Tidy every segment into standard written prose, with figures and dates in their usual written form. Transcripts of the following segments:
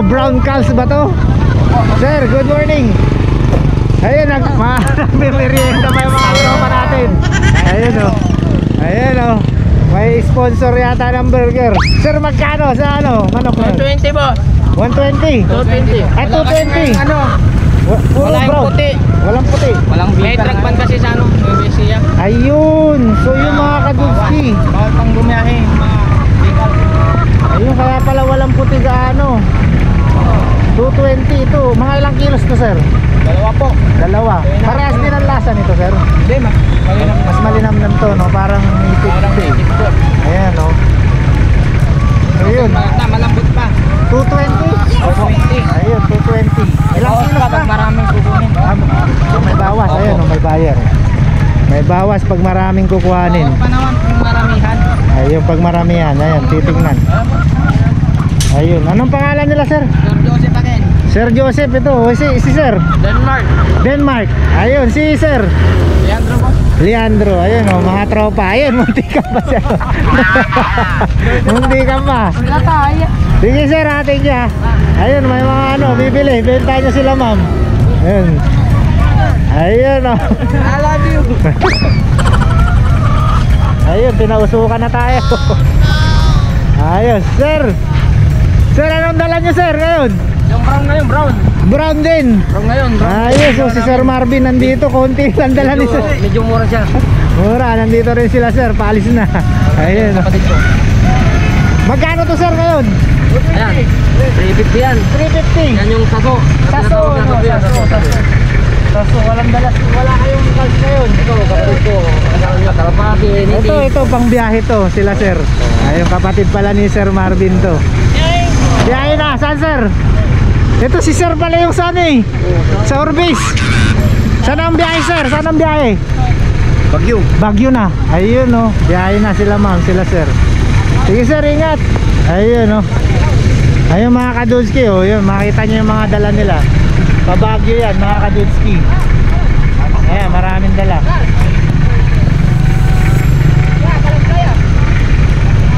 ano, brown calves ba to? Sir, good morning. Ayun, nagmimerienda pa yung mga tropa natin. Ayun o. Ayun o. May sponsor yata ng burger. Sir, magkano sa ano? Manok na? 120 boss. 120? 220. Ay, 220. Ano? Puro Walang brown. puti. Walang puti. Walang may truck ban kasi sa ano, siya. Ayun. So yung mga kadulski. Bawal pang bumiyahe, mga vehicle. Ayun, kaya pala walang puti gaano. 220 ito. Mga ilang kilos to, sir? Dalawa po. Dalawa. Parehas din ang lasa nito, sir. Hindi, malinam. Mas malinamnam to, no? Parang itik-itik. Ayan, no? Ayun. Malambot pa. 220? 220. Ayun, 220. Ilang kilos pag pa? maraming kukunin. May bawas. Ayun, no? May buyer. May bawas pag maraming kukuhanin. Bawal pa naman kung maramihan. Ayun, pag maramihan. Ayun, titignan. Ayun. Anong pangalan nila, sir? Sir Joseph again. Sir Joseph ito. O, si sir. Denmark. Denmark. Ayun, si sir. Leandro boss. Leandro, ayun o, mga tropa. Ayun, munti ka pa siya. Munti ka pa. Sige sir, atin niya. Ayun, may mga ano, bibili. Benta niya sila, ma'am. Ayun. Ayun o. I love you. Ayun, pinausukan na tayo. Ayos, sir. Sir, anong dala niyo, sir, ngayon? Yung brown ngayon, brown. Brown din. Brown ngayon, brown. Ayos, so si Sir Marvin nandito. Konti lang dala ni sir. Medyo mura siya. Mura, nandito rin sila, sir. Paalis na. Ayun. Kapatid ko. Magkano to, sir, ngayon? Ayan. 350 yan. 350. Yan yung saso. Saso, no? Saso, walang dalas. Wala kayong calls ngayon. Ito, kapatid ko. Kalapati, Ito, pang biyahe to, sila, sir. Ayun, kapatid pala ni Sir Marvin to. Biyahe na, saan, sir? Ito si sir pala yung sana eh. Sa Orbis. Saan ang biyahe, sir? Saan ang biyahe? Bagyo. Bagyo na. Ayun o. Biyahe na sila, ma'am, sila, sir. Sige, sir, ingat. Ayun o. Ayun mga kadulski o. Yun, makita nyo yung mga dala nila. Pabagyo yan, mga kadulski. Ayan, maraming dala.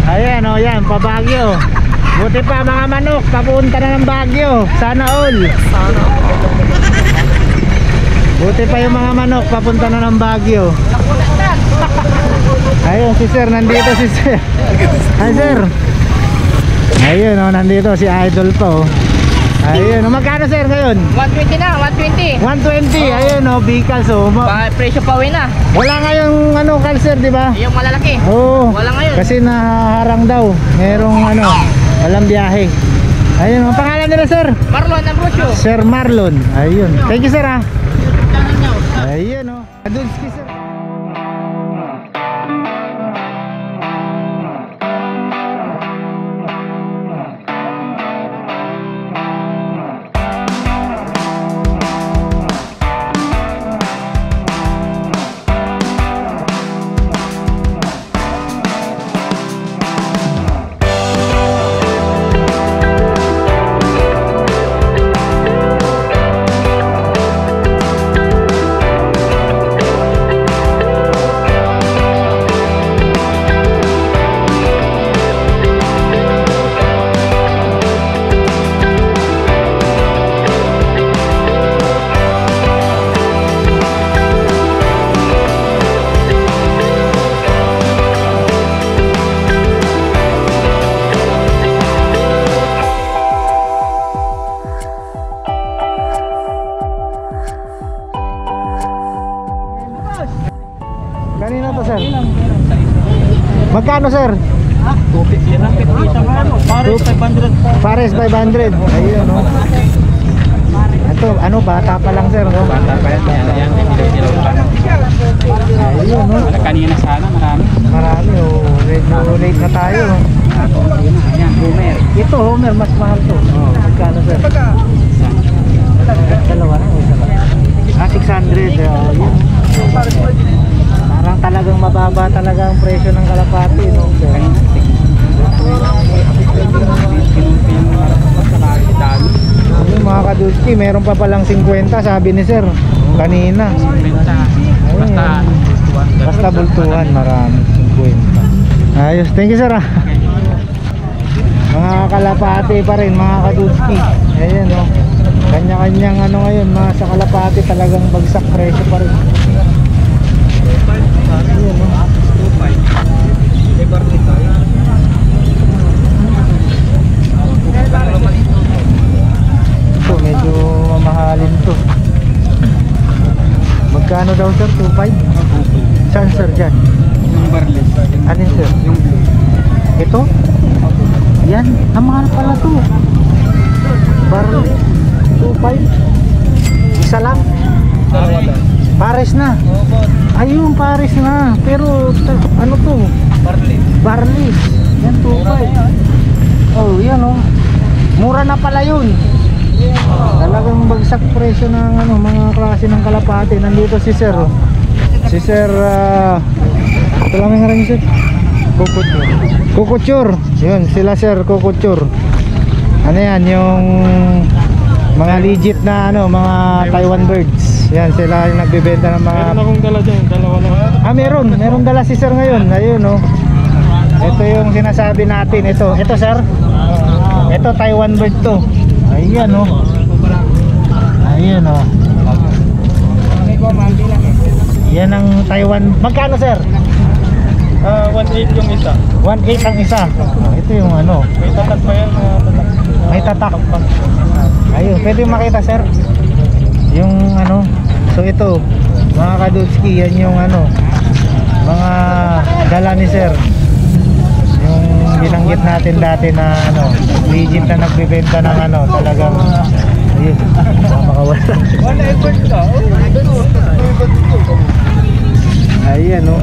Ayan o, yan, pabagyo. Buti pa mga manok, papunta na ng Baguio. Sana all. Buti pa yung mga manok, papunta na ng Baguio. Ayun si sir, nandito si sir. Ay sir. Ayun o, nandito si Idol pa o. Ayun o, magkano sir ngayon? 120 na, 120. 120, ayun o, Bicals o. Presyo pauwi na. Wala ngayong ano, calcer, di ba? Yung malalaki. Oo. Wala ngayon. Kasi naharang daw. Merong ano, walang biyahe. Ayun, ang pangalan nila, sir? Marlon Ambrosio. Sir Marlon. Ayun. Thank you, sir, ha. Ayun, oh. Kadulski, sir. Kanina to, sir? Magkano, sir? Pares 500. Ayun, no? Ito, ano, bata pa lang, sir, no? Bata pa yan. Ayun, no? Kanina sana, marami. Marami, oh. Medyo late na tayo. Yan, Homer. Ito, Homer, mas mahal to. Magkano, sir? Dalawa na, isa lang. 600. Ayun. Parang talagang mababa talaga ang presyo ng kalapati, no, sir? Yung mga kadulski, meron pa palang 50, sabi ni sir kanina. Basta bultuhan, marami 50. Ayos, thank you, sir, ah. Mga kalapati pa rin, mga kadudski. Ayan o. Kanya-kanyang ano ngayon, mga sa kalapati talagang bagsak presyo pa rin. Ayan o. Ito, medyo mamahalin to. Magkano daw sir? 2.5? Saan sir dyan? Yung barley. Alin sir? Yung blue. Ito? Yan, ang mahal pala to. Barley 2.5. Isa lang. Pares na. Ayun, pares na. Pero ano to? Barley. Barley. Yan 2.5. Oh, yan oh. Mura na pala yun. Talagang bagsak presyo ng ano, mga klase ng kalapati. Nandito si sir oh. Si sir ito lang yung rin sir. Kukutsur. Yun, sila sir Kukutsur. Ano yan, yung mga legit na ano, mga Taiwan birds. Yan, sila yung nagbebenta ng mga... Meron akong dala dyan, dalawa lang. Meron dala si sir ngayon. Ayun oh. Ito yung sinasabi natin. Ito sir. Ito Taiwan bird to. Ayan oh. Ayan oh. Yan ang Taiwan. Magkano sir? 1.8 yung isa. 1.8 ang isa. Ito yung ano. May tatak pa yan. May tatak. Ayun, pwede makita sir. Yung ano. So ito, mga kadudski, yan yung ano, mga dala ni sir. Yung binanggit natin dati na ano, legit na nagbebenta ng ano, talagang ayun, makawala. Ayan oh.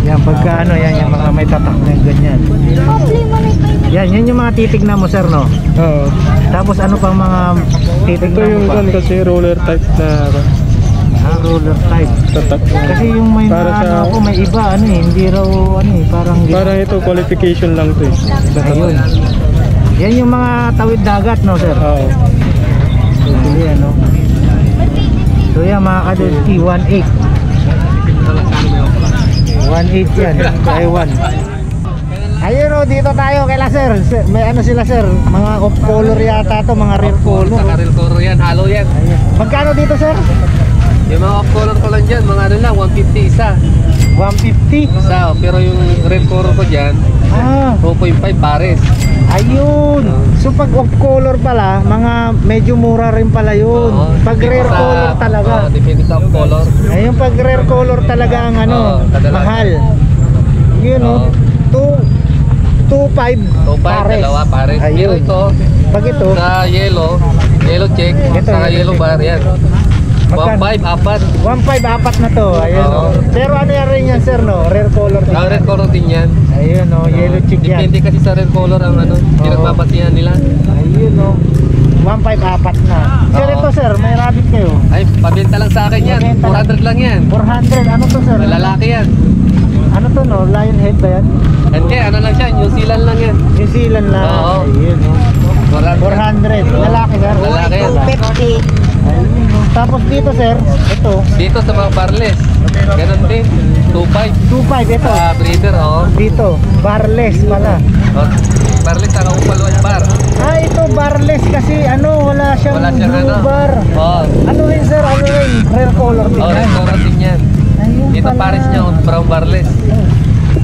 Yan pagka ano, yan yung mga may tatak na ganyan. Yan yung mga titignan mo sir no. Oo. Tapos ano pang mga Ito titignan yung mo pa? gun kasi roller type na Roller type. tatak. Kasi yung may Para na, sa- ano ako, may iba ano eh, hindi raw ano eh, parang Parang ito qualification lang to eh. ayun. Yan yung mga tawid dagat no sir. Oo. So yan no. So yan mga kadulki, 1.8. 1.8 yan, Taiwan. Ayun o, dito tayo kaila sir. May ano sila sir, mga off color yata to, mga rare color. Naka-real color yan, halo yan. Ayun. Magkano dito sir? Yung mga off color ko lang dyan, mga ano lang, 150 isa. 150. Isa, pero yung red color ko dyan, Ah, 2.5 pares. ayun. So pag off color pala, mga medyo mura rin pala yun. Oo, Pag depende rare sa- color talaga. oo, depende sa off color. Ayun, pag rare color talaga ang ano, Oo, kadalasan. mahal. Yun o, Oo. 2.5 2.5, dalawa pares. Pero Ayun. ito, Pag ito, sa yellow check, Ito, sa yellow yellow check. bar yan. Magkano? 1.5, apat. 1.5 apat na to. Ayun Oo. o. Pero ano yan rin yan sir no? Rare color din. Ang red color din yan. Ayun o, yellow chick yan. Depende kasi sa red color ang ano, pinagbabasihan nila. Ayun o. 1.5 apat na. Sir Oo. ito sir, may rabbit kayo. Ay, pabenta lang sa akin yan. Pabenta lang. 400 lang yan. 400, ano to sir? Lalaki yan. Ano to no? Lion head ba yan? Hindi, ano lang siya, New Zealand lang yan. New Zealand lang. Oo. Ayun o. 400. 400. Lalaki sir? Lalaki yan. 250. Ayun o. Tapos dito sir, ito. Dito sa mga barless, ganun din. 2.5. 2.5 ito. Breeder, oo. Dito, barless pala. Oh, barless, saka upalwan bar. Ah, ito barless kasi ano, wala siyang Wala siyang blue ano. bar. Oo. Ano rin sir, ano rin? Rare color din Oh, yan. restaurant din yan. Ayun Dito pala. pares niya, brown barless.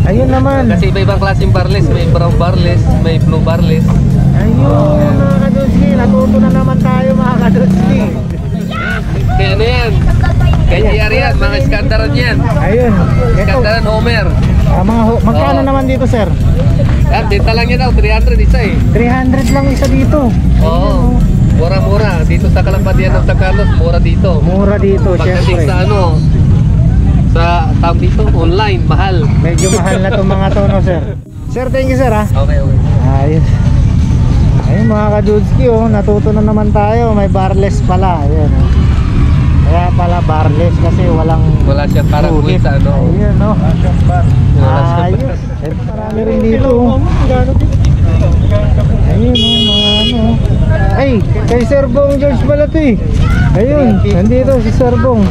Ayun naman. Kasi iba-ibang klaseng barless. May brown barless, may blue barless. Ayun, mga kadutski. Natuto na naman tayo mga kadutski. Kaya ano yan? Kaya GR yan, mga iskandaran yan. Ayun. Ito, Iskandaran Homer. magkano Oo. naman dito sir? Yan, benta lang yan daw, 300 isa eh. 300 lang isa dito. Oo. Mura-mura. Dito sa Kalampadian ng San Carlos, mura dito. Mura dito, Pagdating syempre. sa ano, sa tawag dito, online, mahal. Medyo mahal na itong mga tono sir. Sir, thank you sir ha. Okay, okay. Ayun. Ayun mga kadudski oh, natuto na naman tayo. May barless pala. Ayun oh. Kaya pala barless kasi walang Wala siya parang guhit. sa ano. Ayun oh. Wala siya Ayos. Eh, marami rin dito oh. Ayun oh, mga ano. Ay, kay Sir Bong George pala to eh. Ayun, nandito si Sir Bong.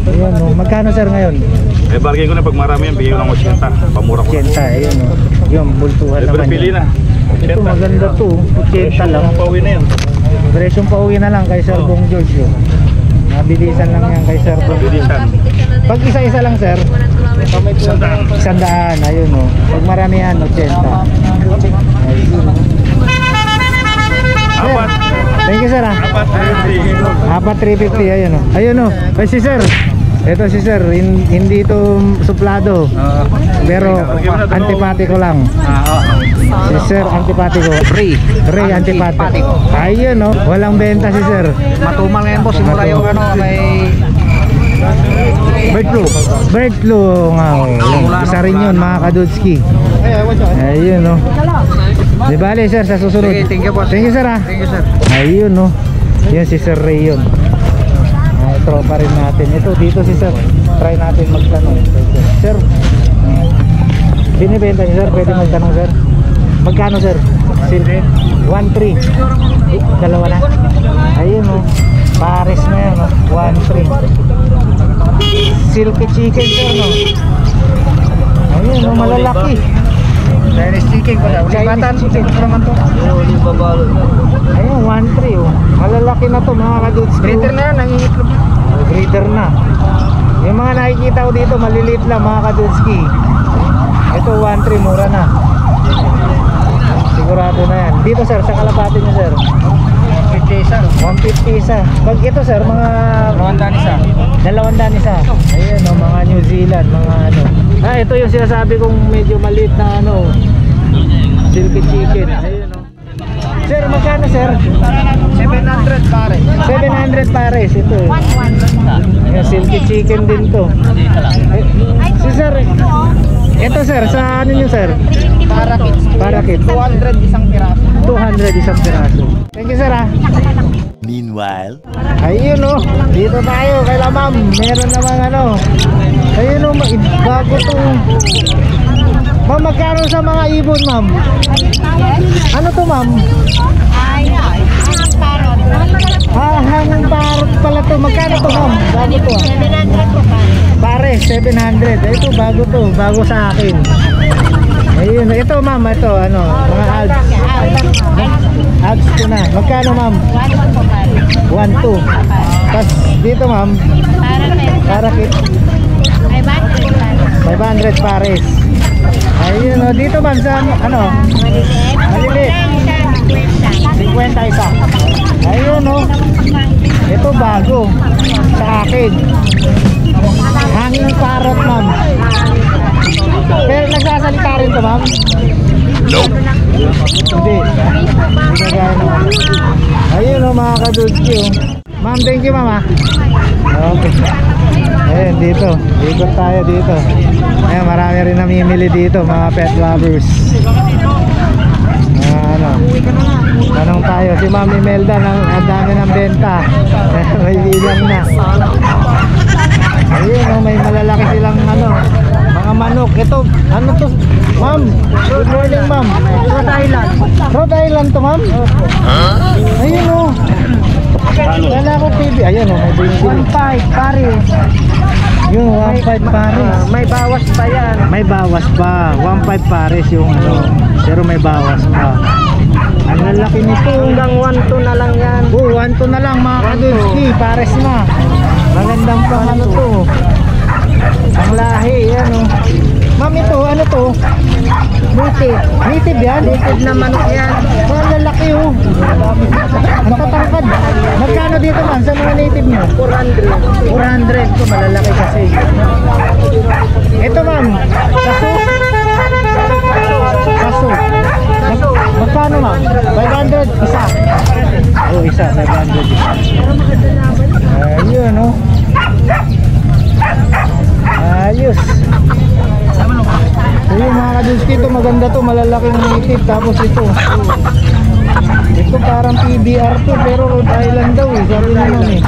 Ayun oh. Magkano sir ngayon? Eh, bargain ko na pag marami yan, bigay ko ng 80. Pamura ko. 80, ayun oh. Yung bultuhan Libre naman pili yun. na. Ito maganda to, 80 lang. Pauwi na yan. Presyong pauwi na lang kay Sir Bong George yun. Mabilisan lang yan kay Sir Bong. Bilisan. Pag isa-isa lang sir, 100, ayun oh. Pag maramihan, 80. Ayun. Apat. Thank you sir ah. Apat, 4 350. 350, ayun oh. Ayun oh. Ay si sir. Ito si sir, hindi ito suplado. Pero antipatiko lang. Si sir antipatiko. Free. Ray antipatiko. Ayun oh. Walang benta si sir. Matumal ngayon boss. Mura yung ano, may... Bird flu. Bird flu nga oh. Isa rin yun mga kadudski. Ayun oh. Di bale sir sa susunod. Sige, thank you boss. Thank you sir ah. Thank you sir. Ayun oh. Yan si Sir Ray yun. Tropa rin natin. Ito dito si sir. Try natin magtanong. Sir, binibenta niyo sir? Pwede magtanong sir? Magkano sir? 1.3. Dalawa na. Ayun oh. Pares na yan oh. 1.3. Silky chicken sir no. Ayun oh, malalaki. Chinese chicken ko na. Chinese chicken naman to. Ayun 1.3 oh. Malalaki na to mga kadudes. Breeder na yan, nangingitlog. Breeder na. Yung mga nakikita ko dito maliliit lang mga kadudski. Ito 1.3 mura na. Sigurado na yan. Dito sir, sa kalapati niyo sir 50 sir. 150 isa. Pag ito sir, mga 200 isa. 200 isa. Ayun o, mga New Zealand, mga ano. Ah, ito yung sinasabi kong medyo maliit na ano, silky chicken. Ayun o. Sir, magkano sir? 700 pare. 700 pares ito eh. Yung silky chicken din to. Si sir, ito sir, sa ano nyo sir? Parakit. 200 isang piraso. 200 isang piraso. Thank you sir ah. Meanwhile, Ayun oh, dito tayo kay la ma'am. Meron namang ano. Ayun oh, bago to. Ma'am, magkano sa mga ibon ma'am? Ano to ma'am? Ah, hanging parot pala to. Magkano to ma'am? Bago to ah. Pare, 700. Ito bago to, bago sa akin. Ayun, ito ma'am, ito ano, mga alps. Alps ko na. Magkano ma'am? 1.2. Tapos dito ma'am, parakit. 500 pares. Ayun oh, dito ma'am sa ano? Maliliit. 50 isa. Ayun oh. Ito bago sa akin. Hanging parrot ma'am. Pero nagsasalita rin to ma'am? nope. Hindi. Hindi kagaya naman. Ayun oh mga kadudki oh. Ma'am, thank you ma'am ah. Okay. Ayun dito. Ikot tayo dito. Ayun, marami rin namimili dito mga pet lovers. Ano? Tanong tayo si Ma'am Imelda ng ang dami ng benta. May bilang na. Ayun oh, may malalaki silang ano, mga manok. Ito, ano to? Ma'am, good morning ma'am. Rhode Island. Rhode Island to ma'am? Ayun oh. Kala ko TV. Ayun oh, may bingil. 1.5 pares. Yung 1.5 pares. May bawas pa yan. May bawas pa. 1.5 pares yung ano. Pero may bawas pa. Ang lalaki nito. Hanggang 1.2 na lang yan. Oh, 1.2 na lang mga kadudski. Pares na. Magandang pang ano to. Ang lahi. Yan oh. Ma'am, ito ano to? Native. Native yan? Native na manok yan. Ang lalaki oh. Ang tatangkad. Magkano dito ma'am sa mga native nyo? 400. 400 ko, malalaki kasi. Ito ma'am, kaso? Kaso. Magkano ma'am? 500 isa. Oh, isa, 500 isa. Ayun oh. Ayos. Ayun mga kadulski, ito maganda to, malalaking native. Tapos ito parang PBR to, pero Rhode Island daw eh. Sabi naman eh.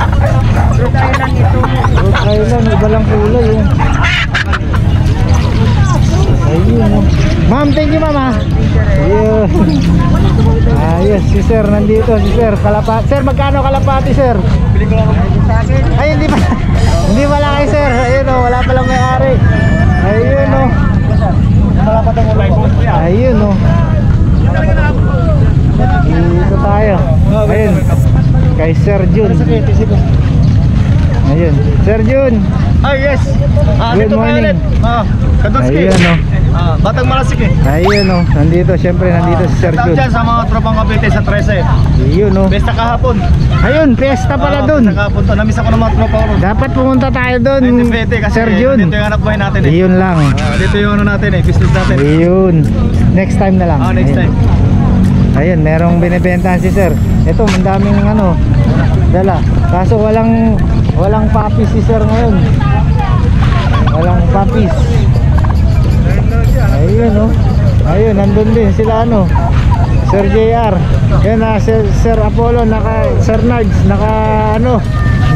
Rhode Island ito. Rhode Island, iba lang kulay oh. Ayun oh. Ma'am, thank you ma'am ah. Ayun. Ayos, si sir nandito, si sir. Kalapati. Sir, magkano kalapati sir? Ay, hindi pa. Hindi pala kayo, sir. Ayun o, wala palang may-ari. Ayun o. Ayun o. Dito tayo. Ayun. Kay Sir Jun. Ayun. Sir Jun. Yes. Good morning. Kadutski. Ayun o. Batang Malasik eh. Ayun o. Nandito, syempre nandito si Sir Tawag Jun. dyan sa mga tropang Cavite sa 13. Ayun o. Besta kahapon. Ayun, pesta pala dun. Besta kahapon to. Namiss ako ng mga tropa ko ron. Dapat pumunta tayo dun, Hindi pwede kasi Sir Jun. dito yung anak buhay natin eh. Ayun lang. Dito yung ano natin eh, business natin. Ayun. Next time na lang. Next Ayun. time. Ayun, merong binibentahan si Sir. Ito, ang daming ano, dala. Kaso walang puppies si Sir ngayon. Walang puppies. Ayun oh. Ayun, nandun din sila ano. Sir JR. Yan na Sir Apollo, Sir Nards, ano.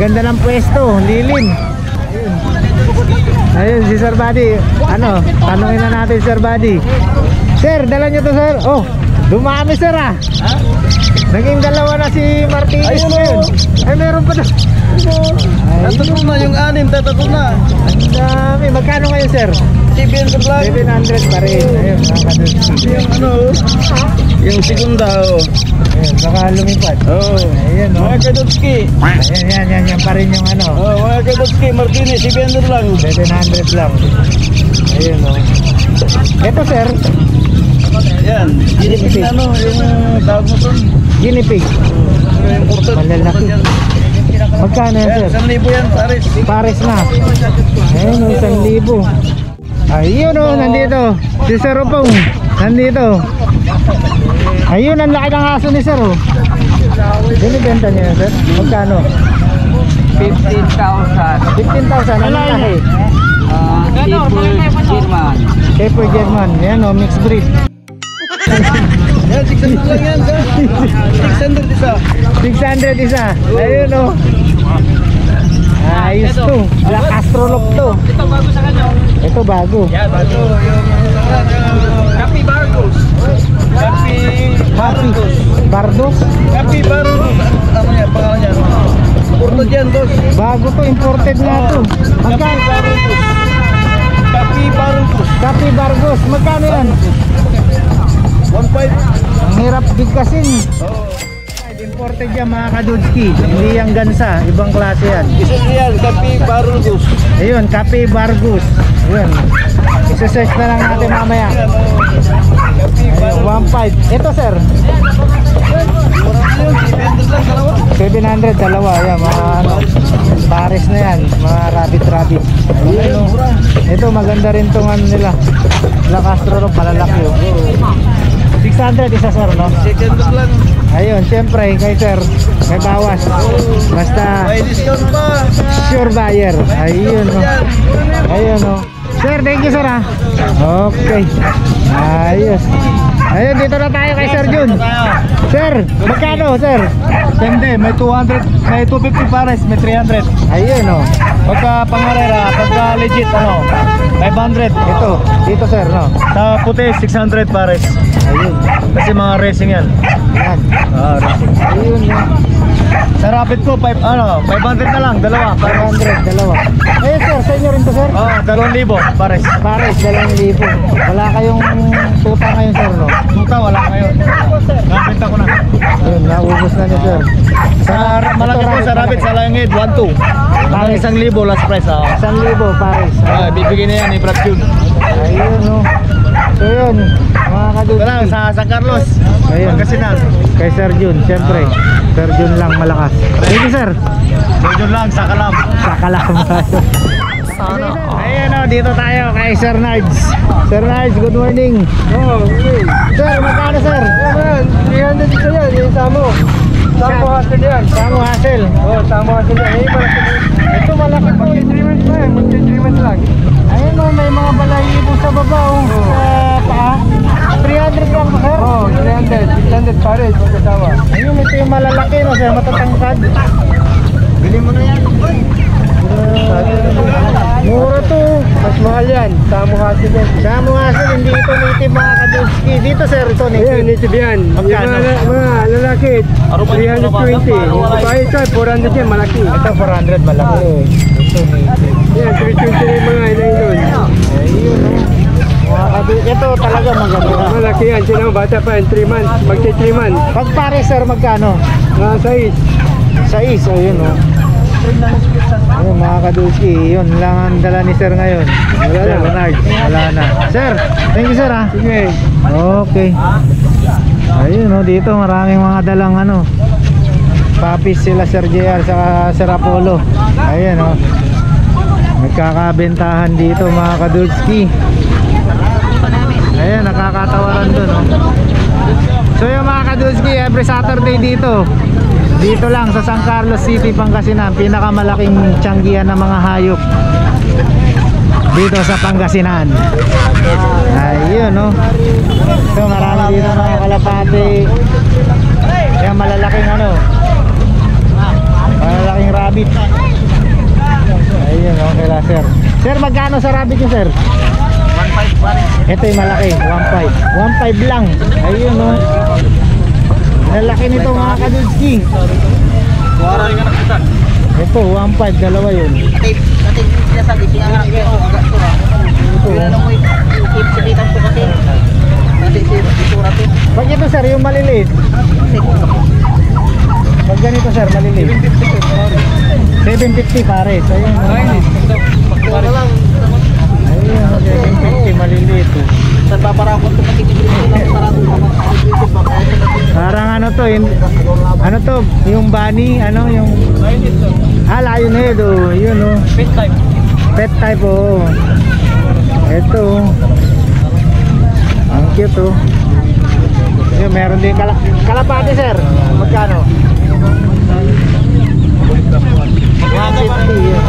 Ganda ng pwesto, lilin. Ayun. Ayun si Sir Buddy. Ano, tanungin na natin Sir Buddy. Sir, dala nyo to Sir. Oh, dumami Sir ah. Naging dalawa na si Martinez ngayon. Ay, meron pa na. Tatatlo na yung anim, tatatlo na. Ang dami. Magkano ngayon Sir? 700 lang. 700 pa rin. Ayun, nakakadun. Yung ano, yung segunda oh. Ayun, baka lumipad. Oh. Ayun oh. Mga Kadutski. Ayan, yan pa rin yung ano. Oh, mga Kadutski, Martinez, 700 lang. 700 lang. Ayun oh. Ito Sir, Yan. Ginipig ano, yung tawag mo son. guinea pig. Yung kurtot. Malalaki. Magkano yan Sir? 1,000 yan, Paris. Pares na. Ayun oh, 1,000. Ayun oh, nandito. Si Sir Opong. Nandito. Ayun, ang laki ng aso ni Sir oh. Binibenta niyo yan Sir? Magkano? 15,000. 15,000. Anong lahi? German. Shepherd German. Yan oh, mixed breed. Yan, 600 lang yan. 600 isa. 600 isa. Ayun oh. Ayos to. Black Astrolog to. Ito bago sa kanya. Ito bago. Yan, bago. Yung Kapi Barcos. Kapi Bardos. Bardos? Kapi Barcos. Ano yan, pangalan yan? Kurtot yan, boss. Bago to, imported na to. Magkano? Kapi Barcos. Kapi Bargos. Magkano yan? 1.5. Ang hirap bigkasin. Imported yan mga kadudski. Hindi yung gansa. Ibang klase yan. Isa yan, Kapi Barcos. Ayun, Kapi Bargos. Ayun. Isa-search na lang natin mamaya. Kapi Ayun, 1.5. Ito sir. 700 dalawa. Yan, mga ano. Pares na yan. Mga rabbit. Ayun, oh. Ito maganda rin tong ano nila. Black Astrolog, malalaki oh. 600 isa sir, no? Second lang. Ayun, syempre kay sir may bawas. Basta May discount pa. sure buyer. Ayun oh. Ayun oh. Sir, thank you sir ah. Okay. Ayos. Ayun, dito na tayo kay Sir Jun. Sir, magkano sir? Depende, may 200, may 250 pares, may 300. Ayun oh. Pagka pangarera, pagka legit ano, 500. Ito, dito sir, no? Sa puti, 600 pares. Ayun. Kasi mga racing yan. Yan. Racing. Ayun oh. Sa rapid ko, 500 na lang, dalawa. 500, dalawa. Ayun sir, sa inyo rin to sir? 2,000 pares. Pares, 2,000. Wala kayong tuta ngayon sir, no? Tuta, wala ngayon. Nakapinta ko na. Ayun, naubos na ni sir. Sa malaki po, sa rapid, sa langit, 1,200. Ang 1,000 last price. 1,000 pares. Bibigyan na yan ni Brad June. Ayun oh. So yun, mga kadudski. Wala, sa San Carlos. Ayun. Pangasinan. Kay Sir Jun, syempre. Sir Jun lang malakas. Thank you sir. Medyo lang, sa Kalam. Sakalam tayo. Ayun oh, dito tayo kay Sir Nards. Sir Nards, good morning. Sir, magkano sir? 300 isa yan, yung Samo. Samo Hassel yan. Samo Hassel. Samo Hassel yan. Ito malaki po. Mag-3 months na yan, mag-3 months lang. Ayun oh, may mga balahibo sa baba oh. Sa paa. 300 lang sir. 300, 600 pares, magkasawa. Ayun, ito yung malalaki no sir, matatangkad. Bili mo na yan. Mura to. Mas mahal yan. Samo kasi yan. Samo Hassel, hindi ito native mga kadulski. Dito sir, ito Ayan, native. native yan. Magkano? Yung mga lalaki, 320. Babae ito, 400 yan, malaki. Ito 400 malaki. Ito native. Yan, 320 na yung mga ilang yun. Ayun oh. Mga kadulski, ito talaga maganda. Malaki yan, sila bata pa yan, 3 months. Magti 3 months. Pag pare sir, magkano? Size. Sais, ayun oh. Ayun mga kadulski, yun lang ang dala ni sir ngayon. Wala Sir na. Bernard, wala na. Sir, thank you sir ha. Sige. Okay. Ayun oh, dito maraming mga dalang ano. Papis sila Sir JR sa Sir Apollo. Ayun oh. Nagkakabentahan dito mga kadulski. Ayun, nakakatawaran dun oh. So yung mga kadulski, every Saturday dito lang sa San Carlos City, Pangasinan, pinakamalaking tiyanggihan ng mga hayop dito sa Pangasinan. Ayun no. So marami dito mga kalapati. Yung malalaking ano, malalaking rabbit. Ayun okay la sir. Sir, magkano sa rabbit nyo sir? 1.5 pare. Ito yung malaki, 1.5 lang. Ayun no. Lalaki nito mga kadulski. Kuwaran ka nagpitan. Ito 1.5, dalawa yun. Natin sinasabi siya nga pero agak to ha. Wala nang may ipsipitan ko kasi. Natin siya natin. Pag ito sir, yung maliliit. Pag ganito sir, maliliit. 750 pares. Ayun. Wala lang. Ayun, 750 maliliit. Oh. Sa paparakot ko kasi dito lang sarado pa mga. Parang ano to, ano to, yung bunny, ano yung lion head oh, yun oh. Pet type oh. Ito oh. Ang cute oh. Yun, meron din kalapati sir. Magkano? 150 yun.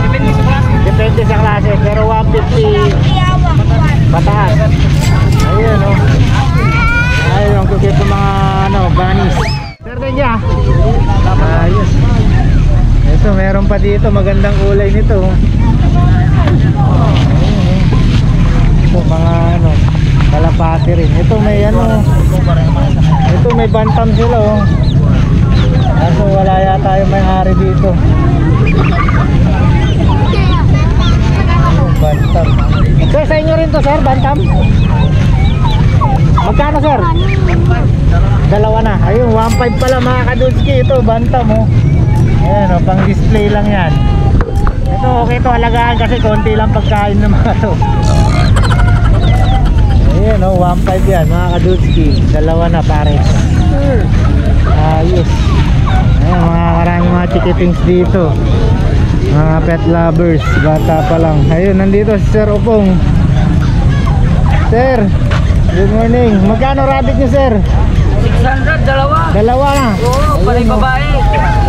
Depende sa klase, pero 150 pataas. Ayun oh. Ayun, ang cute ng mga ano, bunnies. Sir Denja. Ayos. Ito, meron pa dito, magandang kulay nito. Ayun, oh. Ito, mga ano, kalapati rin. Ito may ano, ito may bantam sila oh. Kaso wala yata yung may-ari dito. Ayun, bantam. Sir, sa inyo rin to sir, bantam? Magkano sir? Dalawa na. Ayun, 1.5 pala mga kadulski. Ito, bantam oh. Ayan oh, pang display lang yan. Ito, okay to, alagaan kasi konti lang pagkain ng mga to. Ayan oh, 1.5 yan mga kadulski. Dalawa na pares. Ayos. Ayan, mga maraming mga chikitings dito. Mga pet lovers, bata pa lang. Ayun, nandito si Sir Opong. Sir, good morning. Magkano rabbit niyo sir? 600 dalawa. Dalawa na. Oo, panay babae.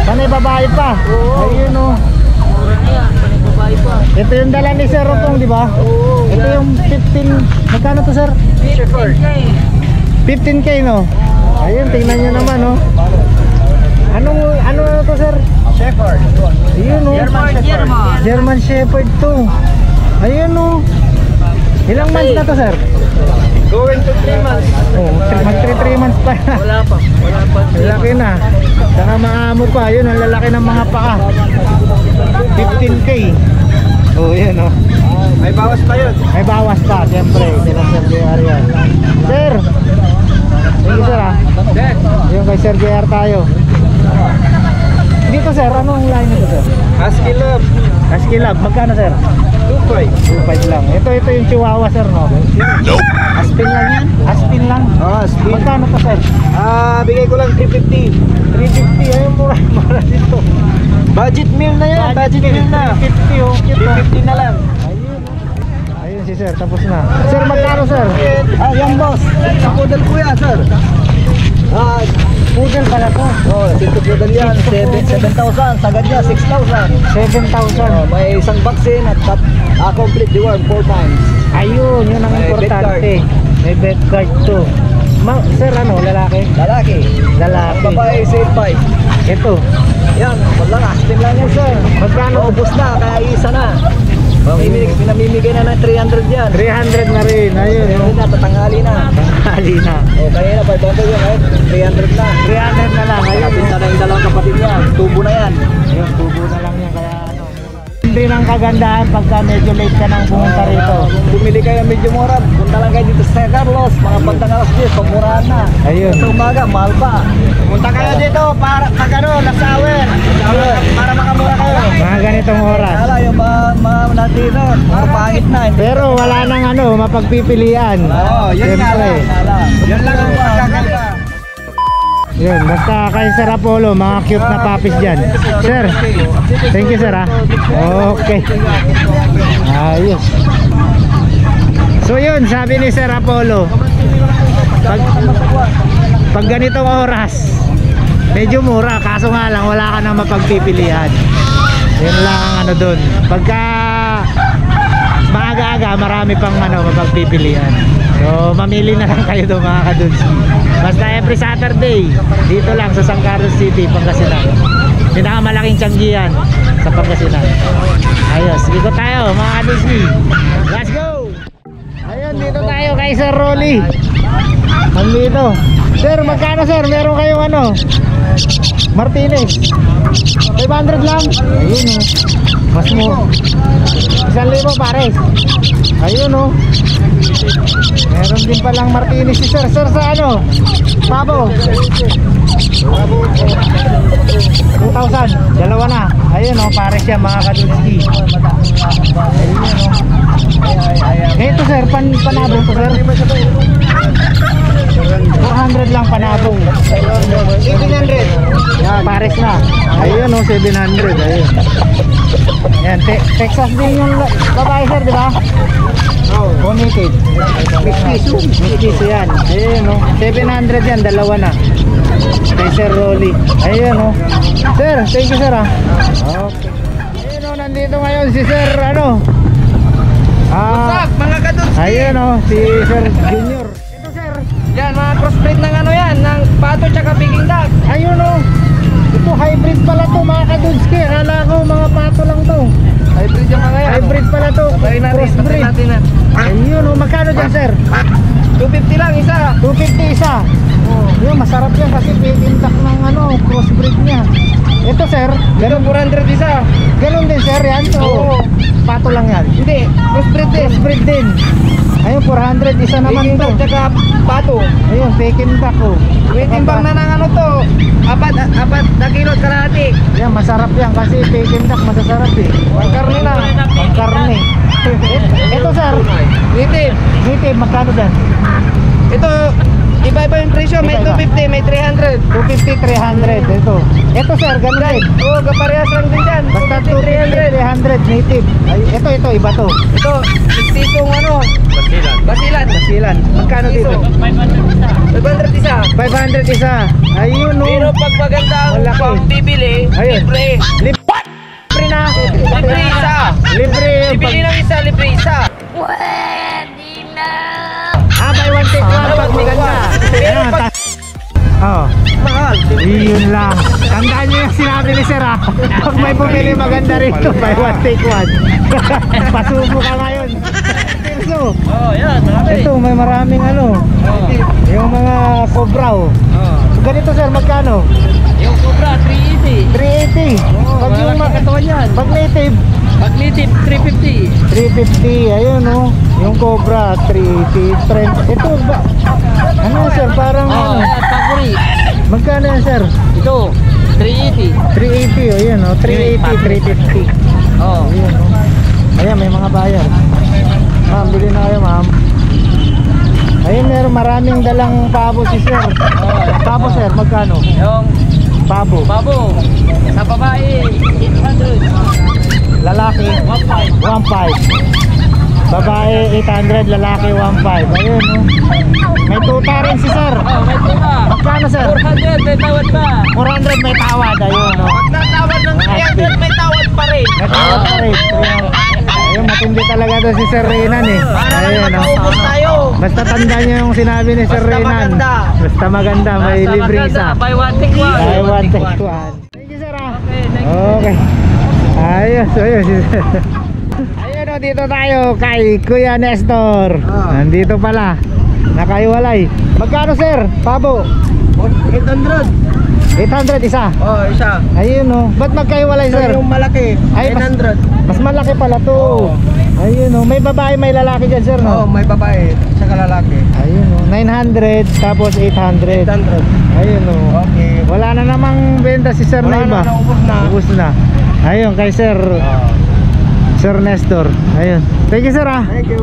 Panay babae pa. Ayun oh. Mura na yan, panay babae pa. Ito yung dala ni Sir Opong, di ba? Oo. Ito yung 15. Magkano to sir? 15k no. Ayun, tingnan niyo naman oh. Ano to sir? Shepherd. Ayun oh. German. German Shepherd to. Ayun oh. Ilang months na to sir? Going to 3 months. Oh, 3 months pa. Wala pa. Laki na. Saka maamo pa. Yun, ang lalaki ng mga paa. 15k. Oh, yan oh. May bawas pa yun. May bawas pa, siyempre. Sila Sir JR yan. Sir! Thank you sir ah. Yung kay Sir JR tayo. Dito sir, anong line nito sir? Husky Love. Husky Lab, magkano sir? 2.5. 2.5 lang. Ito yung Chihuahua sir no? Aspin lang yan? Aspin lang? Ah, speed. Magkano to sir? Bigay ko lang 350. 350, ayun mura dito. Budget meal na yan. Budget meal na. 350 oh, cute ah. 350 na lang. Ayun oh. Ayun si sir, tapos na. Sir, magkano sir? Yan boss. Sa poodle ko yan, sir. Poodle pala to. Oh, sinto poodle yan. 7,000. Sagad niya, 6,000. 7,000. May isang vaccine at complete deworm 4 times. Ayun, yun ang May importante. May bed card to. Sir, ano, lalaki? Lalaki. Lalaki. Babae, sale 5. Ito. Yan, wala na. Astin lang yan, sir. Magkano? Ubus na, kaya isa na. Pinamimigay na ng 300 yan. 300 na rin. Ayun. Ayun na, tatanghali na. Hali na. O, kaya na, 500 yun. Ayun, 300 na. 300 na lang. Ayun. Kapinta na yung dalawang kapatid niya. Tubo na yan. Ayun, tubo na lang yan. Kaya ano. Hindi ng kagandahan pagka medyo late ka nang pumunta rito. Kung bumili kayo ng medyo mura, punta lang kayo dito sa San Carlos. Mga bandang alas 10, pamurahan na. Ayun. Sa umaga, mahal pa. Punta kayo dito para pag ano, last hour. Para makamura kayo. Mga ganitong oras. Kala yung mga natin na, mga pangit na. Pero wala nang ano, mapagpipilian. Oo, yun nga Siyempre. lang. Yun lang ang pagkakaiba. Yun, basta kay Sir Apollo, mga cute na puppies dyan. Sir, thank you sir ha. Okay. Ayos. So yun, sabi ni Sir Apollo, pag ganitong oras, medyo mura, kaso nga lang wala ka nang mapagpipilian. Yun lang ang ano dun. Pagka maaga-aga, marami pang ano, mapagpipilian. So mamili na lang kayo doon mga kadunski. Basta every Saturday dito lang sa San Carlos City, Pangasinan. Pinakamalaking tiyanggihan sa Pangasinan. Ayos, ikot tayo mga kadunski. Let's go! Ayun, dito tayo kay Sir Rolly. Andito. Sir, magkano sir? Meron kayong ano? Martinez 500 lang. Ayun oh. Mas mo 1,000 pares. Ayun oh. Meron din palang Martinez si sir. Sir sa ano? Pabo 2,000. Dalawa na. Ayun oh, pares siya mga kadunski. Ayun oh. Ito sir, panabong to sir. 400 lang panabong. 700. Yan, pares na. Ayun oh, 700. Ayun. Yan, Texas din yung babae sir, di ba? Oh, bonited. Mixed yan. Ayun oh, 700 yan, dalawa na. Kay Sir Rolly. Ayun oh. Sir, thank you sir ah. Okay. Ayun oh, nandito ngayon si Sir ano? What's up mga kadunski? Ayun oh, si Sir Junior. Ito sir. Yan, mga crossbreed ng ano yan, ng pato tsaka Peking duck. Ayun oh. Ito hybrid pala to mga kadunski. Akala ko mga pato lang to. Hybrid yung mga yan. Hybrid pala to. Sabay natin, sabay Crossbreed. natin na. Ayun oh, magkano dyan sir? 250 lang isa. 250 isa. Oh, yun masarap yan kasi pintak ng ano, crossbreed niya. Ito sir, Ganun 400 isa. ganun din sir yan. So, Oo. pato lang yan. Hindi, crossbreed din. Crossbreed din. Ayun, 400 isa naman Peking to. duck tsaka pato. Ayun, Peking duck oh. Witimbang na ng ano to. Apat na kilot kalahati. Yan, masarap yan kasi Peking duck masasarap eh. Pangkarne na. Pangkarne. Ito sir, Native. native, magkano dyan? Ito, iba-iba yung presyo. May Iba-iba. 250, may 300. 250, 300. Ito sir, ganun din. Oo, kaparehas lang din dyan. Basta 250, 250, 300 native. Ay, ito, iba to. Ito, istisong ano. Basilan. Basilan. Magkano dito? 500 isa. 500 isa. Ayun no. Pero pag maganda ang Malaki. pang bibili, Ayun. libre. Libre na. Libre isa. Libre. Bibili ng isa, libre isa. Buy one take one pag maganda. Pero Ayun, pag oh. mahal, Yun lang. Tandaan nyo yung sinabi ni Sir ha. Pag may bumili maganda rito, buy one take one. Pasubo ka ngayon. So, yan, marami. ito may maraming ano. Yung mga cobra oh. Ganito sir, magkano? Yung Cobra, 380. 380. Pag yung katawan yan. pag native, Pag native, 350. 350. Ayun oh. Yung cobra, 380. Trend. Ito ba? Ano sir, parang ano. Favorite. Magkano yan sir? Ito, 380. 380 oh, yun oh. 380, 350. Oh. Ayun oh. Ayan, may mga buyer. Ma'am, bili na kayo ma'am. Ayun, meron maraming dalang pabo si sir. Pabo sir, magkano? Yung Pabo. babo, sa babae, 800. Lalaki, 1.5. 1.5. Babae, 800. Lalaki, 1.5. Ayun oh. May tuta rin si sir. Oh, may tuba. Magkano sir? 400, may tawad pa. 400 may tawad. Ayun oh. Pag natawad ng 300, may tawad pa rin. May tawad pa rin. Ayun, matindi talaga to si Sir Renan eh. Para Ayun oh. makaubos tayo. Basta tandaan nyo yung sinabi ni Sir Basta Renan. maganda. Basta maganda. May Basta libre maganda. isa. Buy one, take one. Buy one, take one. Thank you sir ah. Okay. Okay. Ayos. Ayun o, dito tayo kay Kuya Nestor. Nandito pala. Nakaiwalay. Magkano sir? Pabo? 800. 800 isa. Oh, isa. Ayun o. Ba't magkaiwalay sir? Yung malaki, Ay, 900. Mas malaki pala to. Ayun o. May babae, may lalaki dyan sir Oh, no? may babae, saka lalaki. Ayun o. 900 tapos 800. 800. Ayun o. Okay. Wala na namang benta si sir na Wala iba. na, naubos na. Ubus na. Ayun kay sir. Sir Nestor. Ayun. Thank you sir ah. Thank you.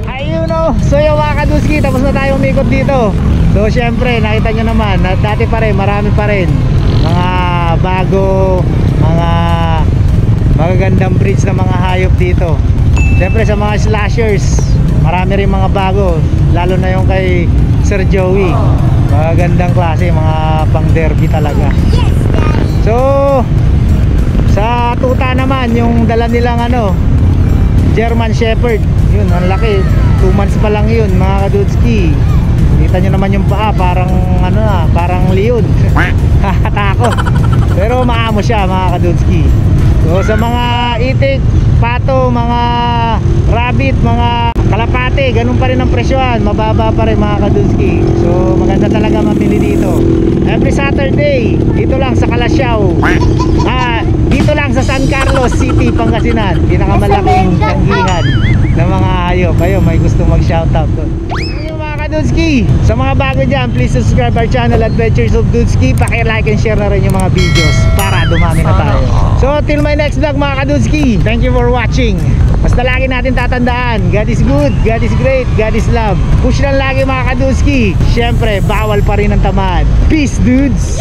Ayun o. So yung mga kaduski, tapos na tayo umikot dito. So syempre nakita nyo naman na dati pa rin, marami pa rin mga bago, mga magagandang breeds na mga hayop dito. Syempre sa mga slashers, marami rin mga bago, lalo na yung kay Sir Joey. Magagandang klase, mga pang derby talaga. So sa tuta naman, yung dala nilang German Shepherd, yun ang laki, 2 months pa lang yun mga kadudski. Kita nyo naman yung paa, parang parang leon. Takot. Pero maamo siya mga kadudski. So sa mga itik, pato, mga rabbit, mga kalapate, ganun pa rin ang presyohan, mababa pa rin mga kadudski. So maganda talaga mamili dito. Every Saturday, dito lang sa Calasiao. Dito lang sa San Carlos City, Pangasinan. Pinakamalaking tanggihan ng mga hayop. Ayun, may gusto mag-shoutout doon. Dudski, sa mga bago dyan, please subscribe our channel Adventures of Dudski. Paki-like and share na rin yung mga videos para dumami na tayo. So till my next vlog mga kadudski, thank you for watching. Basta lagi natin tatandaan, God is good, God is great, God is love. Push lang lagi mga kadudski. Syempre bawal pa rin ang tamad. Peace dudes.